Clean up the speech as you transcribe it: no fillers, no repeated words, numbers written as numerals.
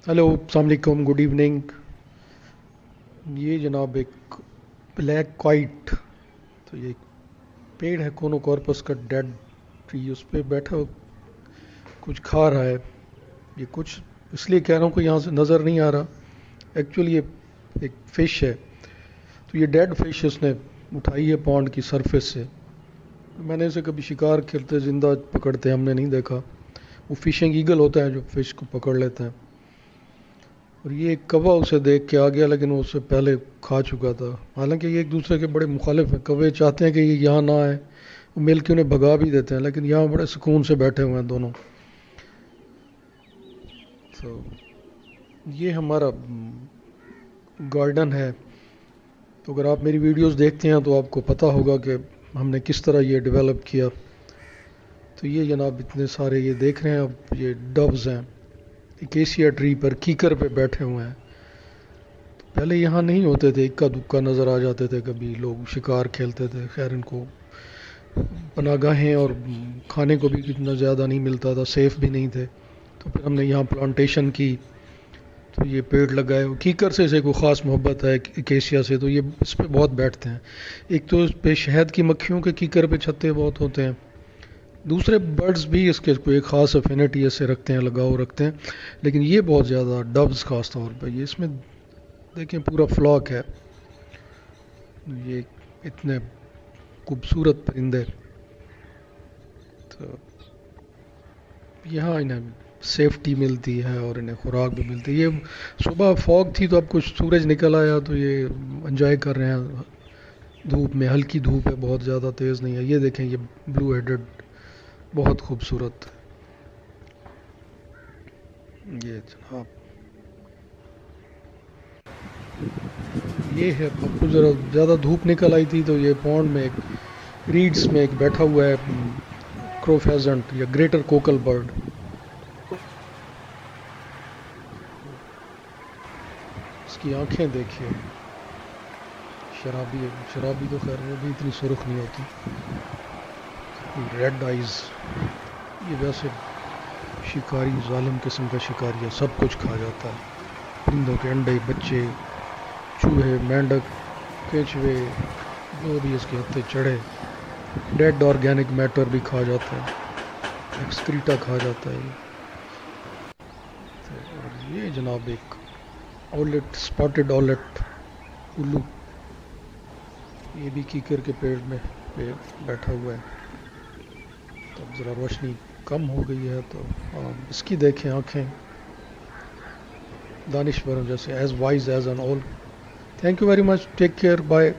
Hello अस्सलाम वालेकुम good evening. ये जनाब एक ब्लैक काइट, तो ये पेड़ है कोनोकॉर्पस का डेड ट्री, उस पे बैठा कुछ खा रहा है। ये कुछ इसलिए कह रहा हूँ कि यहाँ से नज़र नहीं आ रहा। एक्चुअली ये एक फ़िश है, तो ये डेड फिश उसने उठाई है पॉन्ड की सरफेस से। मैंने इसे कभी शिकार करते ज़िंदा पकड़ते हमने नहीं देखा। वो फिशिंग ईगल होता है जो फ़िश को पकड़ लेता है। और ये एक कौवा उसे देख के आ गया, लेकिन वो उससे पहले खा चुका था। हालांकि ये एक दूसरे के बड़े मुखालिफ हैं। कौवे चाहते हैं कि ये यहाँ ना आए, वो मिल के उन्हें भगा भी देते हैं, लेकिन यहाँ बड़े सुकून से बैठे हुए हैं दोनों। तो ये हमारा गार्डन है। तो अगर आप मेरी वीडियोस देखते हैं तो आपको पता होगा कि हमने किस तरह ये डेवलप किया। तो ये जनाब इतने सारे ये देख रहे हैं आप, ये डव्स हैं, एकेसिया ट्री पर कीकर पे बैठे हुए हैं। पहले यहाँ नहीं होते थे, इक्का दुक्का नज़र आ जाते थे, कभी लोग शिकार खेलते थे। खैर इनको पनागाहें और खाने को भी इतना ज़्यादा नहीं मिलता था, सेफ़ भी नहीं थे। तो फिर हमने यहाँ प्लांटेशन की, तो ये पेड़ लगाए। कीकर से इसे कोई ख़ास मोहब्बत है एकेसिया से, तो ये इस पर बहुत बैठते हैं। एक तो इस पे शहद की मक्खियों के कीकर पे छत्ते बहुत होते हैं, दूसरे बर्ड्स भी इसके कोई एक ख़ास अफिनिटी ऐसे रखते हैं, लगाव रखते हैं, लेकिन ये बहुत ज़्यादा डव्स ख़ास तौर पर ये इसमें देखें पूरा फ्लॉक है। ये इतने खूबसूरत परिंदे। तो यहाँ इन्हें सेफ्टी मिलती है और इन्हें खुराक भी मिलती है। ये सुबह फॉग थी तो अब कुछ सूरज निकल आया, तो ये एंजॉय कर रहे हैं धूप में। हल्की धूप है, बहुत ज़्यादा तेज़ नहीं है। ये देखें, ये ब्लू हेडेड बहुत खूबसूरत। ये जनाब ये है। अब तो ज़रा ज़्यादा धूप निकल आई थी, तो ये पॉन्ड में एक रीड्स में एक बैठा हुआ है क्रो फेजेंट या ग्रेटर कोकल बर्ड। इसकी आंखें देखिए, शराबी है। शराबी तो खैर वो भी इतनी सुर्ख नहीं होती। Red eyes. ये वैसे शिकारी, जालिम किस्म का शिकारी है, सब कुछ खा जाता है। परिंदों के अंडे, बच्चे, चूहे, मेंढक, केंचुए, जो भी इसके हत्थे चढ़े। डेड ऑर्गेनिक मैटर भी खा जाता है, एक्सक्रीटा खा जाता है। और ये जनाब एक ऑलेट, स्पॉटेड ऑलेट उल्लू, ये भी कीकर के पेड़ में बैठा हुआ है। तो अब ज़रा रोशनी कम हो गई है, तो इसकी देखें आँखें, दानिश्वर जैसे, age wise age and all. Thank you very much, take care, bye.